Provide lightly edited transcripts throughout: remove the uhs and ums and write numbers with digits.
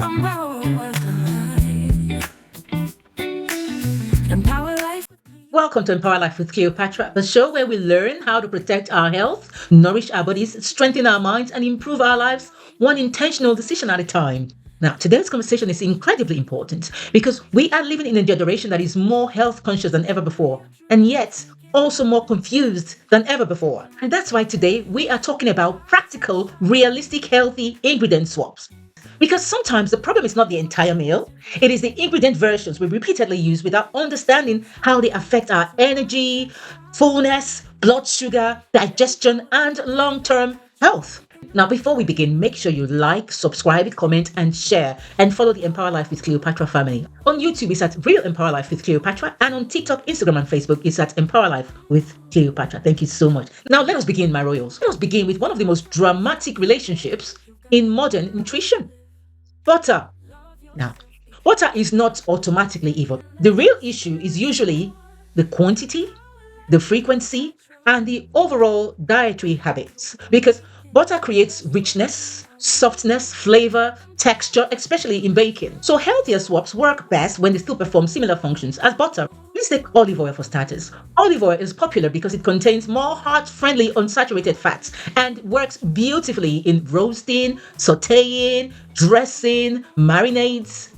Empower life. Welcome to Empower Life with Cleopatra, the show where we learn how to protect our health, nourish our bodies, strengthen our minds, and improve our lives one intentional decision at a time. Now, today's conversation is incredibly important because we are living in a generation that is more health conscious than ever before, and yet also more confused than ever before. And that's why today we are talking about practical, realistic, healthy ingredient swaps. Because sometimes the problem is not the entire meal, it is the ingredient versions we repeatedly use without understanding how they affect our energy, fullness, blood sugar, digestion, and long term health. Now, before we begin, make sure you like, subscribe, comment, and share, and follow the Empower Life with Cleopatra family. On YouTube, it's at Real Empower Life with Cleopatra, and on TikTok, Instagram, and Facebook, it's at Empower Life with Cleopatra. Thank you so much. Now, let us begin, my royals. Let us begin with one of the most dramatic relationships in modern nutrition. Butter. Now, butter is not automatically evil. The real issue is usually the quantity, the frequency, and the overall dietary habits. Because butter creates richness, softness, flavor, texture, especially in baking. So healthier swaps work best when they still perform similar functions as butter. Let's take olive oil for starters. Olive oil is popular because it contains more heart-friendly unsaturated fats and works beautifully in roasting, sautéing, dressing, marinades.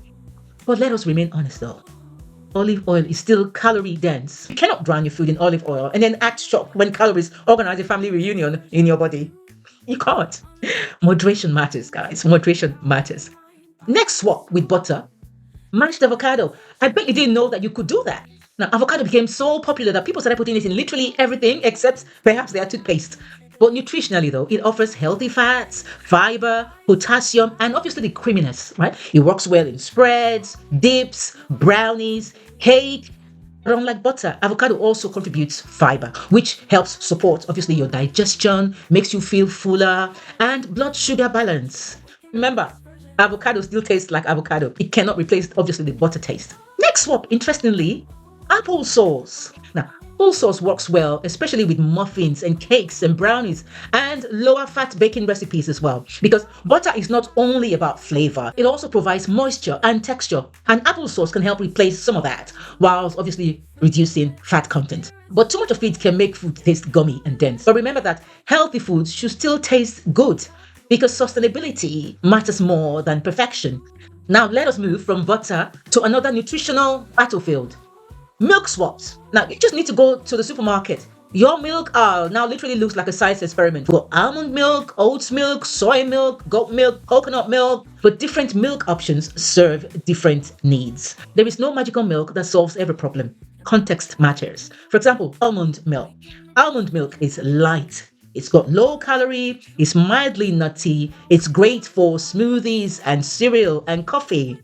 But let us remain honest though. Olive oil is still calorie dense. You cannot drown your food in olive oil and then act shocked when calories organize a family reunion in your body. You can't. Moderation matters, guys. Moderation matters. Next swap with butter, mashed avocado. I bet you didn't know that you could do that. Now, avocado became so popular that people started putting it in literally everything except perhaps their toothpaste. But nutritionally, though, it offers healthy fats, fiber, potassium, and obviously the creaminess, right? It works well in spreads, dips, brownies, cake. But unlike butter, avocado also contributes fiber, which helps support, obviously, your digestion, makes you feel fuller, and blood sugar balance. Remember, avocado still tastes like avocado. It cannot replace, obviously, the butter taste. Next swap, interestingly, applesauce. Now, applesauce works well, especially with muffins and cakes and brownies and lower fat baking recipes as well. Because butter is not only about flavor, it also provides moisture and texture. And applesauce can help replace some of that, whilst obviously reducing fat content. But too much of it can make food taste gummy and dense. But remember that healthy foods should still taste good because sustainability matters more than perfection. Now let us move from butter to another nutritional battlefield. Milk swaps. Now, you just need to go to the supermarket. Your milk aisle now literally looks like a science experiment. You've got almond milk, oat milk, soy milk, goat milk, coconut milk, but different milk options serve different needs. There is no magical milk that solves every problem. Context matters. For example, almond milk. Almond milk is light. It's got low calorie, it's mildly nutty, it's great for smoothies and cereal and coffee.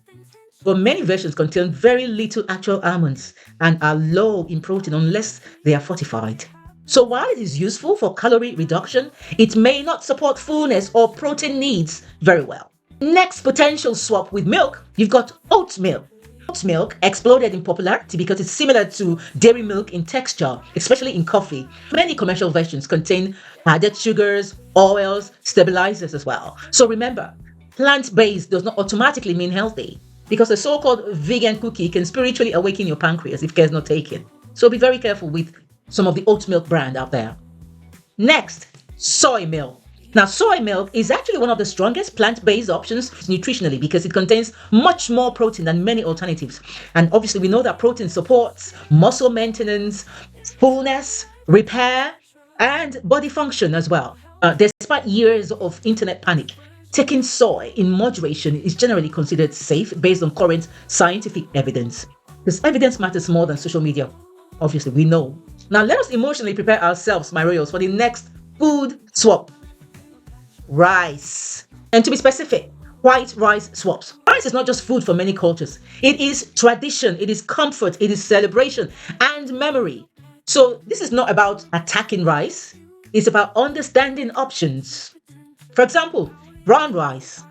But many versions contain very little actual almonds and are low in protein unless they are fortified. So while it is useful for calorie reduction, it may not support fullness or protein needs very well. Next potential swap with milk, you've got oat milk. Oat milk exploded in popularity because it's similar to dairy milk in texture, especially in coffee. Many commercial versions contain added sugars, oils, stabilizers as well. So remember, plant-based does not automatically mean healthy, because the so-called vegan cookie can spiritually awaken your pancreas if care is not taken. So be very careful with some of the oat milk brand out there. Next, soy milk. Now, soy milk is actually one of the strongest plant-based options nutritionally because it contains much more protein than many alternatives. And obviously, we know that protein supports muscle maintenance, fullness, repair, and body function as well. Despite years of internet panic, taking soy in moderation is generally considered safe based on current scientific evidence. Because evidence matters more than social media. Obviously, we know. Now, let us emotionally prepare ourselves, my royals, for the next food swap. Rice. And to be specific, white rice swaps. Rice is not just food for many cultures. It is tradition, it is comfort, it is celebration and memory. So this is not about attacking rice. It's about understanding options. For example, brown rice.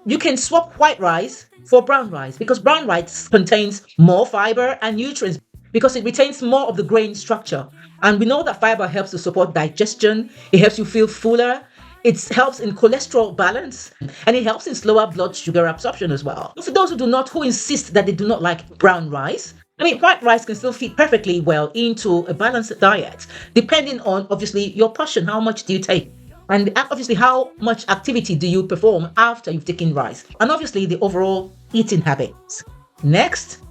You can swap white rice for brown rice because brown rice contains more fiber and nutrients because it retains more of the grain structure. And we know that fiber helps to support digestion. It helps you feel fuller. It helps in cholesterol balance and it helps in slower blood sugar absorption as well. For those who insist that they do not like brown rice, I mean, white rice can still fit perfectly well into a balanced diet, depending on obviously your portion. How much do you take? And obviously, how much activity do you perform after you've taken rice? And obviously, the overall eating habits. Next,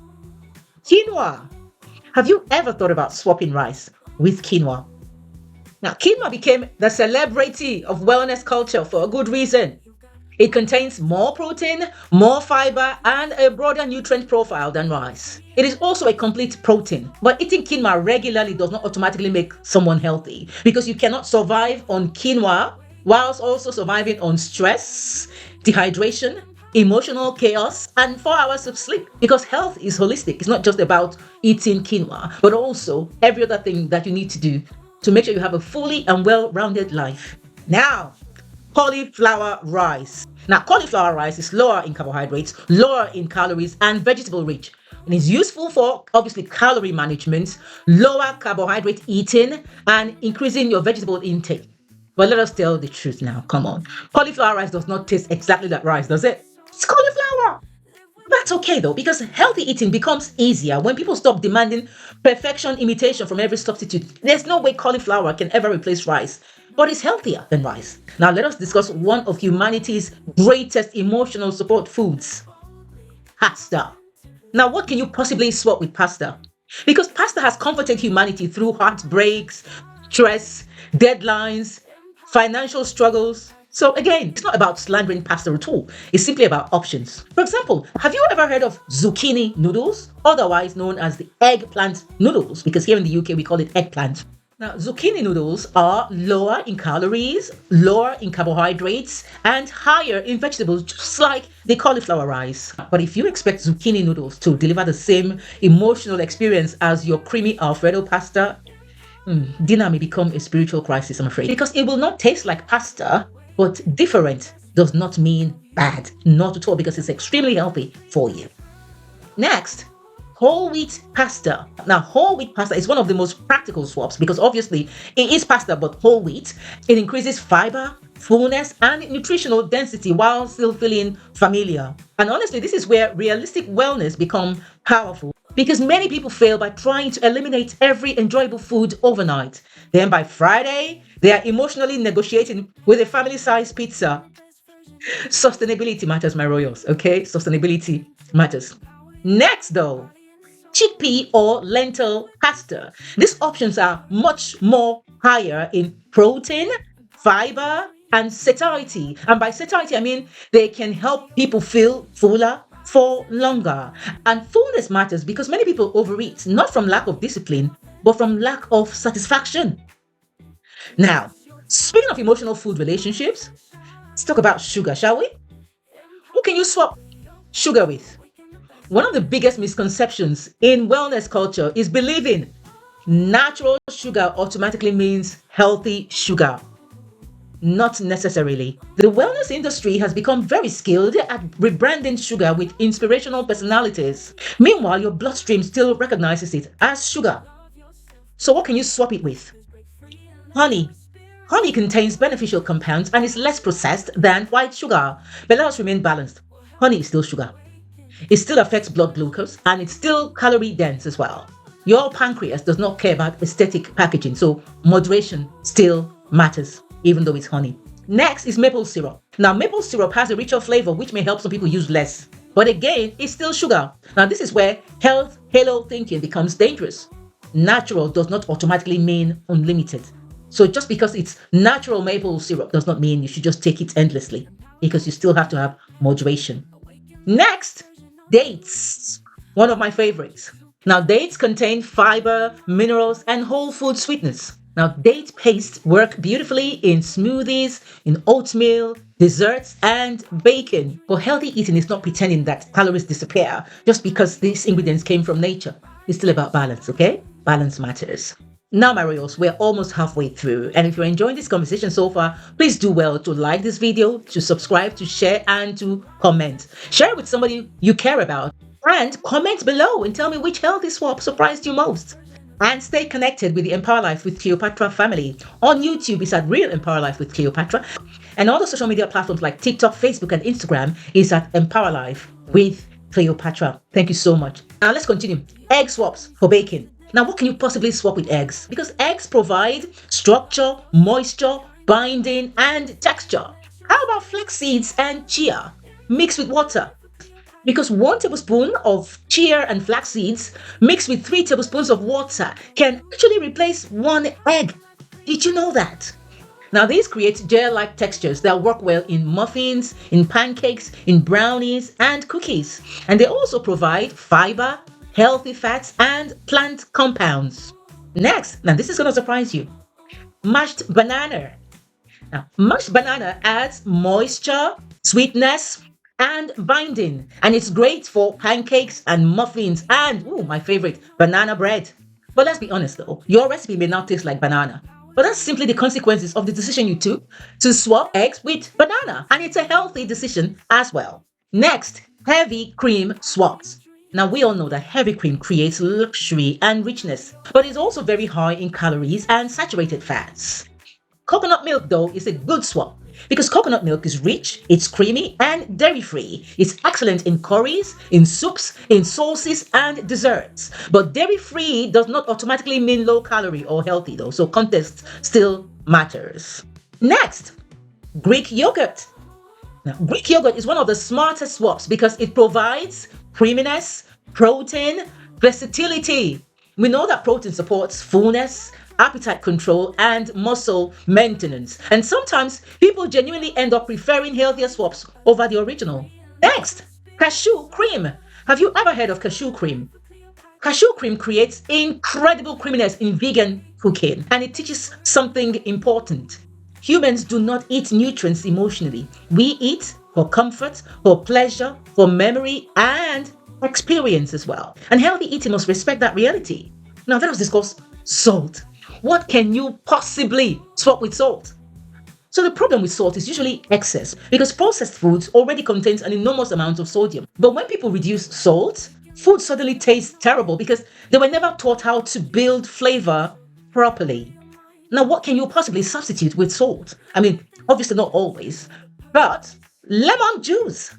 quinoa. Have you ever thought about swapping rice with quinoa? Now, quinoa became the celebrity of wellness culture for a good reason. It contains more protein, more fiber, and a broader nutrient profile than rice. It is also a complete protein, but eating quinoa regularly does not automatically make someone healthy because you cannot survive on quinoa whilst also surviving on stress, dehydration, emotional chaos, and 4 hours of sleep. Because health is holistic. It's not just about eating quinoa, but also every other thing that you need to do to make sure you have a fully and well-rounded life. Now, cauliflower rice. Now, cauliflower rice is lower in carbohydrates, lower in calories, and vegetable rich. And is useful for obviously calorie management, lower carbohydrate eating, and increasing your vegetable intake. But let us tell the truth now. Come on. Cauliflower rice does not taste exactly like rice, does it? It's cauliflower. That's okay though, because healthy eating becomes easier when people stop demanding perfection imitation from every substitute. There's no way cauliflower can ever replace rice, but it's healthier than rice. Now let us discuss one of humanity's greatest emotional support foods, pasta. Now, what can you possibly swap with pasta? Because pasta has comforted humanity through heartbreaks, stress, deadlines, financial struggles. So again, it's not about slandering pasta at all. It's simply about options. For example, have you ever heard of zucchini noodles, otherwise known as the eggplant noodles? Because here in the UK, we call it eggplant. Now, zucchini noodles are lower in calories, lower in carbohydrates, and higher in vegetables, just like the cauliflower rice. But if you expect zucchini noodles to deliver the same emotional experience as your creamy Alfredo pasta, dinner may become a spiritual crisis, I'm afraid. Because it will not taste like pasta, but different does not mean bad. Not at all, because it's extremely healthy for you. Next, whole wheat pasta. Now, whole wheat pasta is one of the most practical swaps because obviously it is pasta, but whole wheat. It increases fiber, fullness, and nutritional density while still feeling familiar. And honestly, this is where realistic wellness becomes powerful because many people fail by trying to eliminate every enjoyable food overnight. Then by Friday, they are emotionally negotiating with a family-sized pizza. Sustainability matters, my royals, okay? Sustainability matters. Next, though, chickpea or lentil pasta. These options are much more higher in protein, fiber, and satiety. And by satiety, I mean they can help people feel fuller for longer. And fullness matters because many people overeat, not from lack of discipline, but from lack of satisfaction. Now, speaking of emotional food relationships, let's talk about sugar, shall we? Who can you swap sugar with? One of the biggest misconceptions in wellness culture is believing natural sugar automatically means healthy sugar. Not necessarily. The wellness industry has become very skilled at rebranding sugar with inspirational personalities. Meanwhile, your bloodstream still recognizes it as sugar. So what can you swap it with? Honey. Honey contains beneficial compounds and is less processed than white sugar. But let us remain balanced. Honey is still sugar. It still affects blood glucose and it's still calorie dense as well. Your pancreas does not care about aesthetic packaging, so moderation still matters, even though it's honey. Next is maple syrup. Now, maple syrup has a richer flavor, which may help some people use less. But again, it's still sugar. Now, this is where health halo thinking becomes dangerous. Natural does not automatically mean unlimited. So just because it's natural maple syrup does not mean you should just take it endlessly, because you still have to have moderation. Next, dates. One of my favorites. Now, dates contain fiber, minerals, and whole food sweetness. Now, date paste work beautifully in smoothies, in oatmeal, desserts, and bacon. But healthy eating is not pretending that calories disappear just because these ingredients came from nature. It's still about balance, okay? Balance matters. Now, my royals, we're almost halfway through. And if you're enjoying this conversation so far, please do well to like this video, to subscribe, to share, and to comment. Share it with somebody you care about. And comment below and tell me which healthy swap surprised you most. And stay connected with the Empower Life with Cleopatra family. On YouTube, it's at Real Empower Life with Cleopatra. And all the social media platforms like TikTok, Facebook, and Instagram is at Empower Life with Cleopatra. Thank you so much. Now let's continue. Egg swaps for baking. Now, what can you possibly swap with eggs? Because eggs provide structure, moisture, binding, and texture. How about flax seeds and chia mixed with water? Because 1 tablespoon of chia and flax seeds mixed with 3 tablespoons of water can actually replace one egg. Did you know that? Now, these create gel-like textures that work well in muffins, in pancakes, in brownies, and cookies. And they also provide fiber, healthy fats, and plant compounds. Next, now this is going to surprise you, mashed banana. Now, mashed banana adds moisture, sweetness, and binding, and it's great for pancakes and muffins and, ooh, my favorite, banana bread. But let's be honest though, your recipe may not taste like banana. But that's simply the consequences of the decision you took to swap eggs with banana, and it's a healthy decision as well. Next, heavy cream swaps. Now, we all know that heavy cream creates luxury and richness, but it's also very high in calories and saturated fats. Coconut milk, though, is a good swap because coconut milk is rich, it's creamy, and dairy-free. It's excellent in curries, in soups, in sauces, and desserts. But dairy-free does not automatically mean low-calorie or healthy, though, so context still matters. Next, Greek yogurt. Now, Greek yogurt is one of the smartest swaps because it provides creaminess, protein, versatility. We know that protein supports fullness, appetite control, and muscle maintenance. And sometimes people genuinely end up preferring healthier swaps over the original. Next, cashew cream. Have you ever heard of cashew cream? Cashew cream creates incredible creaminess in vegan cooking, and it teaches something important. Humans do not eat nutrients emotionally. We eat for comfort, for pleasure, for memory, and experience as well. And healthy eating must respect that reality. Now, let us discuss salt. What can you possibly swap with salt? So the problem with salt is usually excess because processed foods already contains an enormous amount of sodium. But when people reduce salt, food suddenly tastes terrible because they were never taught how to build flavor properly. Now, what can you possibly substitute with salt? I mean, obviously not always, but lemon juice.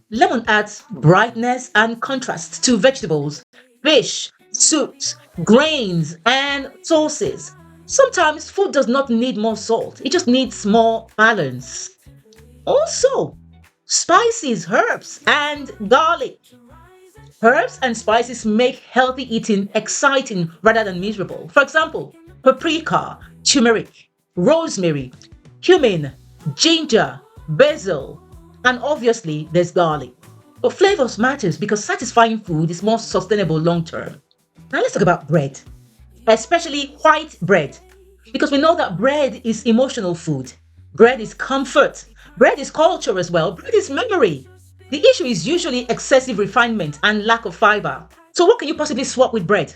Lemon adds brightness and contrast to vegetables, fish, soups, grains, and sauces. Sometimes food does not need more salt, it just needs more balance. Also, spices, herbs, and garlic. Herbs and spices make healthy eating exciting rather than miserable. For example, paprika, turmeric, rosemary, cumin, ginger, basil, and obviously there's garlic. But flavors matters because satisfying food is more sustainable long term. Now let's talk about bread, especially white bread, because we know that bread is emotional food. Bread is comfort. Bread is culture as well. Bread is memory. The issue is usually excessive refinement and lack of fiber. So what can you possibly swap with bread?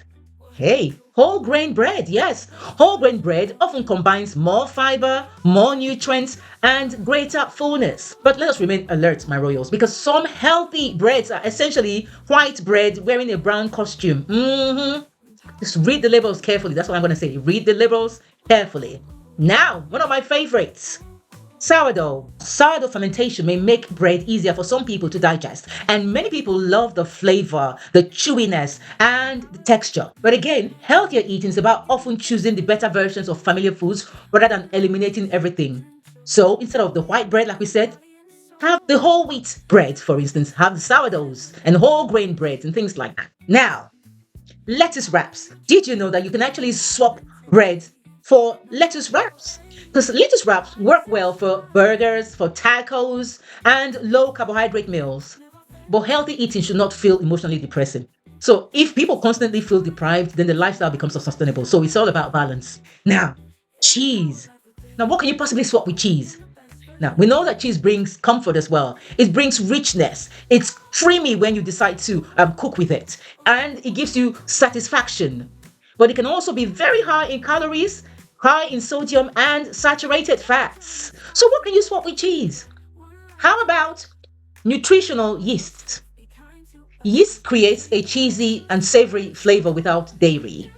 Hey, whole grain bread, yes. Whole grain bread often combines more fiber, more nutrients, and greater fullness. But let us remain alert, my royals, because some healthy breads are essentially white bread wearing a brown costume. Just read the labels carefully. That's what I'm going to say. Read the labels carefully. Now, one of my favorites. Sourdough. Sourdough fermentation may make bread easier for some people to digest, and many people love the flavor, the chewiness, and the texture. But again, healthier eating is about often choosing the better versions of familiar foods rather than eliminating everything. So instead of the white bread, like we said, have the whole wheat bread, for instance, have the sourdoughs and whole grain breads and things like that. Now, lettuce wraps. Did you know that you can actually swap bread for lettuce wraps? Because lettuce wraps work well for burgers, for tacos, and low carbohydrate meals. But healthy eating should not feel emotionally depressing. So if people constantly feel deprived, then the lifestyle becomes unsustainable. So it's all about balance. Now, cheese. Now, what can you possibly swap with cheese? Now, we know that cheese brings comfort as well. It brings richness. It's creamy when you decide to cook with it. And it gives you satisfaction. But it can also be very high in calories, high in sodium, and saturated fats. So what can you swap with cheese? How about nutritional yeast? Yeast creates a cheesy and savory flavor without dairy.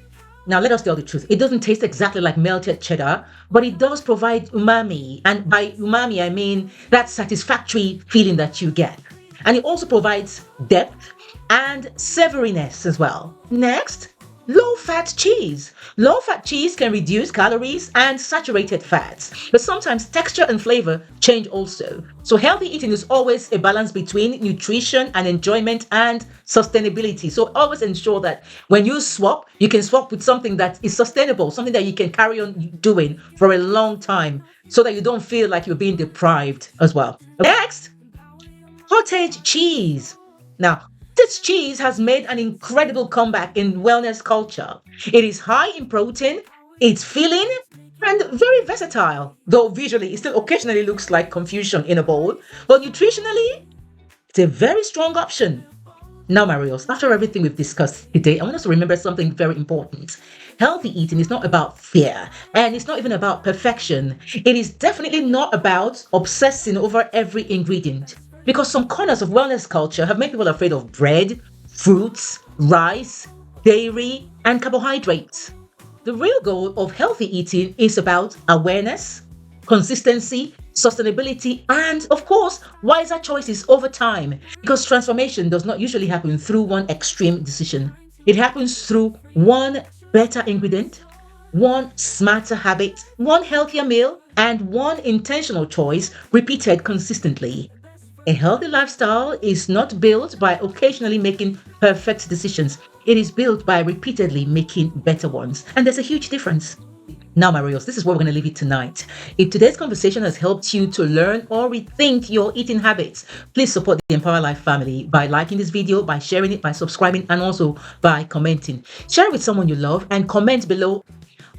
Now, let us tell the truth. It doesn't taste exactly like melted cheddar, but it does provide umami. And by umami, I mean that satisfactory feeling that you get. And it also provides depth and savouriness as well. Next, low-fat cheese. Low-fat cheese can reduce calories and saturated fats, but sometimes texture and flavor change also. So healthy eating is always a balance between nutrition and enjoyment and sustainability. So always ensure that when you swap, you can swap with something that is sustainable, something that you can carry on doing for a long time so that you don't feel like you're being deprived as well. Next, cottage cheese. Now, this cheese has made an incredible comeback in wellness culture. It is high in protein, it's filling, and very versatile, though visually it still occasionally looks like confusion in a bowl. But nutritionally, it's a very strong option. Now, Marios, after everything we've discussed today, I want us to remember something very important. Healthy eating is not about fear, and it's not even about perfection. It is definitely not about obsessing over every ingredient. Because some corners of wellness culture have made people afraid of bread, fruits, rice, dairy, and carbohydrates. The real goal of healthy eating is about awareness, consistency, sustainability, and of course, wiser choices over time. Because transformation does not usually happen through one extreme decision, it happens through one better ingredient, one smarter habit, one healthier meal, and one intentional choice repeated consistently. A healthy lifestyle is not built by occasionally making perfect decisions. It is built by repeatedly making better ones. And there's a huge difference. Now, Marios, this is where we're going to leave it tonight. If today's conversation has helped you to learn or rethink your eating habits, please support the Empower Life family by liking this video, by sharing it, by subscribing, and also by commenting. Share it with someone you love and comment below.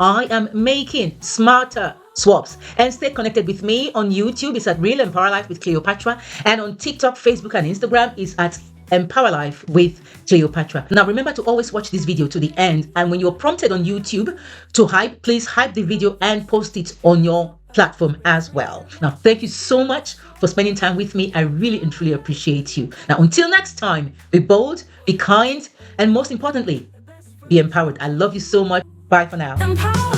I am making smarter swaps. And stay connected with me on YouTube. It's at Real Empower Life with Cleopatra. And on TikTok, Facebook, and Instagram is at Empower Life with Cleopatra. Now, remember to always watch this video to the end. And when you're prompted on YouTube to hype, please hype the video and post it on your platform as well. Now, thank you so much for spending time with me. I really and truly appreciate you. Now, until next time, be bold, be kind, and most importantly, be empowered. I love you so much. Bye for now. Empower.